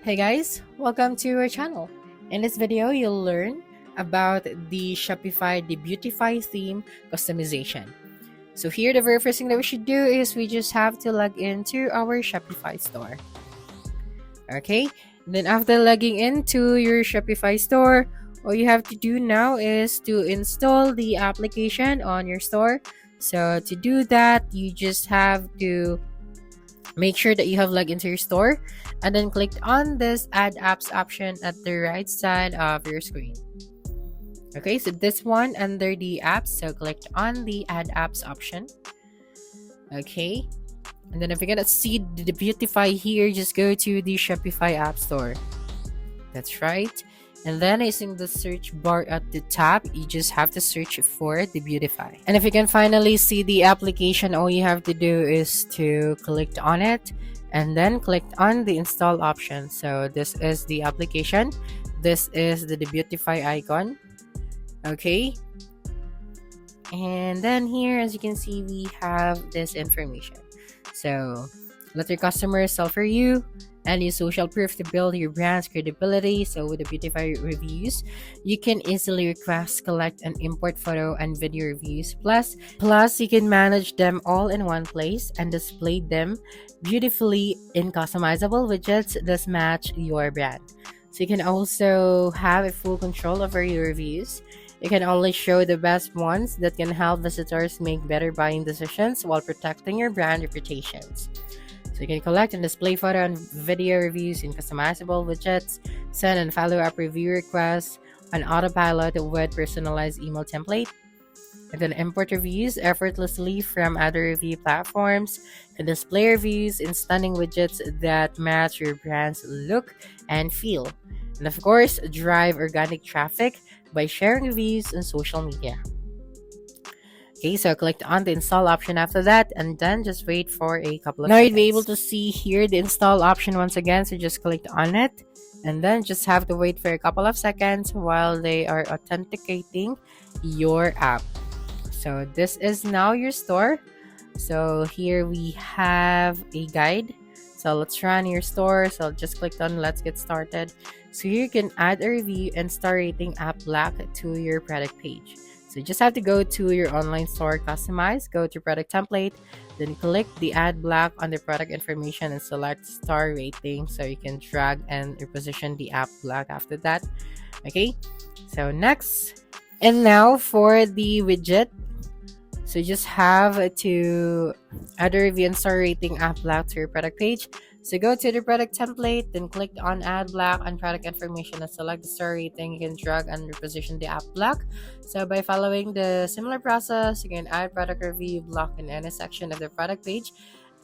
Hey guys, welcome to our channel. In this video, you'll learn about the Shopify Debutify Theme customization. So here, the very first thing that we should do is we just have to log into our Shopify store. Okay, then after logging into your Shopify store, all you have to do now is to install the application on your store. So to do that, you just have to make sure that you have logged into your store and then click on this add apps option at the right side of your screen. Okay, so this one under the apps, so click on the add apps option. Okay, and then if you're gonna see the Beautify here, just go to the Shopify App Store. That's right. And then using the search bar at the top, you just have to search for the Beautify. And if you can finally see the application, all you have to do is to click on it and then click on the install option. So this is the application. This is the Beautify icon. Okay. And then here, as you can see, we have this information. So let your customers sell for you and use social proof to build your brand's credibility. So with the Beautify reviews, you can easily request, collect, and import photo and video reviews. Plus you can manage them all in one place and display them beautifully in customizable widgets that match your brand. So you can also have a full control over your reviews. You can only show the best ones that can help visitors make better buying decisions while protecting your brand reputations. So you can collect and display photo and video reviews in customizable widgets, send and follow up review requests on autopilot with personalized email template, and then import reviews effortlessly from other review platforms, and display reviews in stunning widgets that match your brand's look and feel. And of course, drive organic traffic by sharing reviews on social media. Okay, so click on the install option after that, and then just wait for a couple of seconds. Now you'll be able to see here the install option once again, so just click on it, and then just have to wait for a couple of seconds while they are authenticating your app. So this is now your store. So here we have a guide. So let's run your store. So just click on let's get started. So here you can add a review and star rating app black to your product page. So you just have to go to your online store, customize, go to product template, then click the add black on the product information and select star rating. So you can drag and reposition the app black after that. Okay, so next. And now for the widget. So you just have to add a review and star rating app black to your product page. So go to the product template, then click on add black on product information and select the star rating. You can drag and reposition the app black. So by following the similar process, you can add product review block in any section of the product page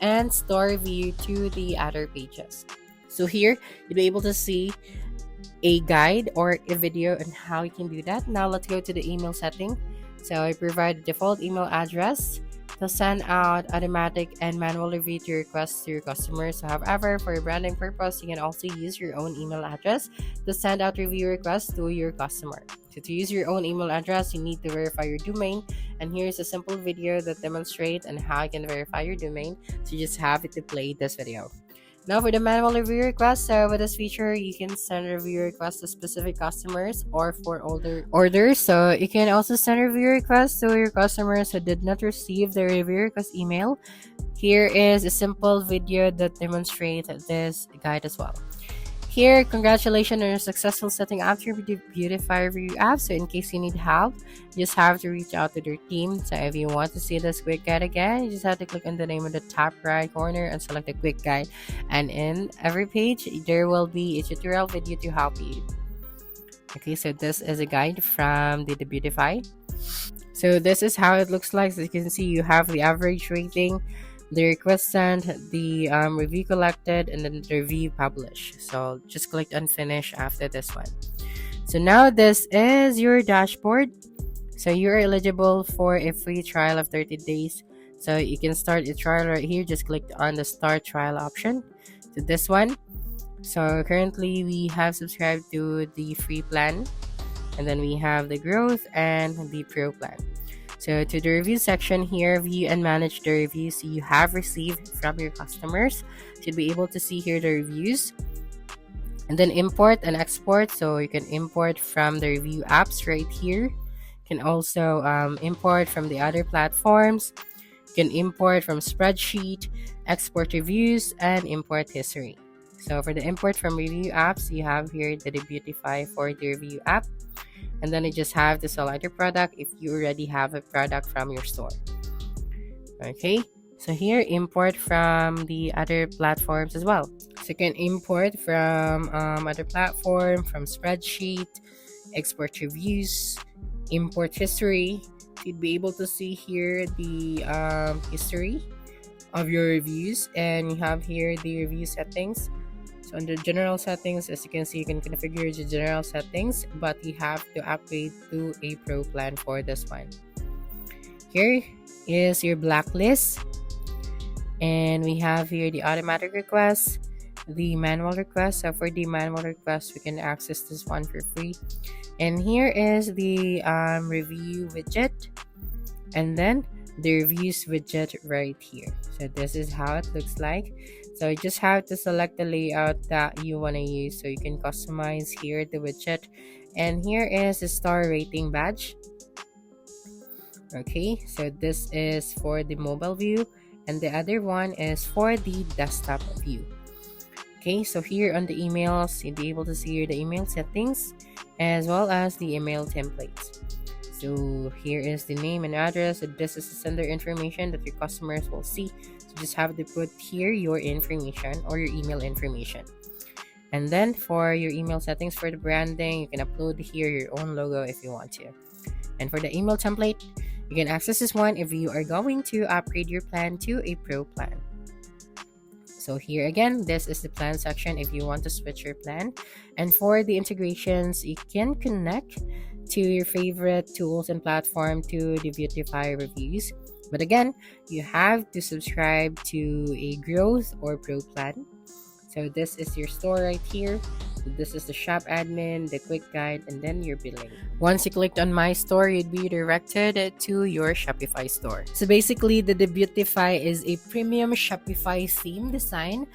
and store review to the other pages. So here, you'll be able to see a guide or a video on how you can do that. Now let's go to the email setting. So I provide the default email address to send out automatic and manual review to requests to your customers. However, for your branding purpose, you can also use your own email address to send out review requests to your customer. So to use your own email address, you need to verify your domain. And here's a simple video that demonstrates on how you can verify your domain. So you just have to play this video. Now for the manual review request, so with this feature, you can send review requests to specific customers or for older orders. So you can also send review requests to your customers who did not receive the review request email. Here is a simple video that demonstrates this guide as well. Here, congratulations on your successful setting up your Beautify review app. So in case you need help, you just have to reach out to their team. So if you want to see this quick guide again, you just have to click on the name in the top right corner and select the quick guide. And in every page, there will be a tutorial video to help you. Okay, so this is a guide from the Debutify. So this is how it looks like. So you can see you have the average rating, the request sent, the review collected, and then the review published. So just click on finish after this one. So now this is your dashboard. So you're eligible for a free trial of 30 days. So you can start a trial right here. Just click on the start trial option. So this one. So currently we have subscribed to the free plan, and then we have the growth and the pro plan. So to the review section here, view and manage the reviews you have received from your customers. So you'll be able to see here the reviews. And then import and export. So you can import from the review apps right here. You can also import from the other platforms. You can import from spreadsheet, export reviews, and import history. So for the import from review apps, you have here the Debutify for the review app. And then you just have to select your product if you already have a product from your store. Okay, so here import from the other platforms as well. So you can import from other platform, from spreadsheet, export reviews, import history. You'd be able to see here the history of your reviews, and you have here the review settings. So under general settings, as you can see, you can configure the general settings, but you have to upgrade to a pro plan for this one. Here is your blacklist, and we have here the automatic request, the manual request. So for the manual request, we can access this one for free. And here is the review widget, and then the reviews widget right here. So this is how it looks like. So you just have to select the layout that you want to use, so you can customize here the widget. And here is the star rating badge. Okay, so this is for the mobile view, and the other one is for the desktop view. Okay, so here on the emails, you'll be able to see here the email settings as well as the email templates. So here is the name and address. So this is the sender information that your customers will see. So just have to put here your information or your email information. And then for your email settings for the branding, you can upload here your own logo if you want to. And for the email template, you can access this one if you are going to upgrade your plan to a pro plan. So here again, this is the plan section if you want to switch your plan. And for the integrations, you can connect to your favorite tools and platform to the Debutify reviews. But again, you have to subscribe to a growth or pro plan. So this is your store right here. This is the shop admin, the quick guide, and then your billing. Once you clicked on my store, you'd be directed to your Shopify store. So basically, the Debutify is a premium Shopify theme design.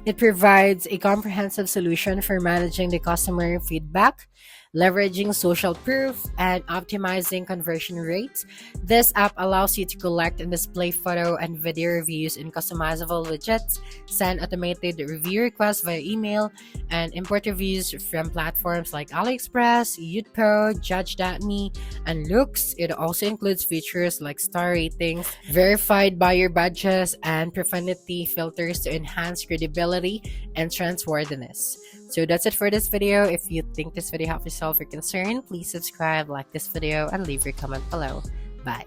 It provides a comprehensive solution for managing the customer feedback, leveraging social proof, and optimizing conversion rates. This app allows you to collect and display photo and video reviews in customizable widgets, send automated review requests via email, and import reviews from platforms like AliExpress, Youtpo, Judge.me, and Looks. It also includes features like star ratings, verified buyer badges, and profanity filters to enhance credibility and trustworthiness. So that's it for this video. If you think this video helped yourself or concern, please subscribe, like this video, and leave your comment below. Bye.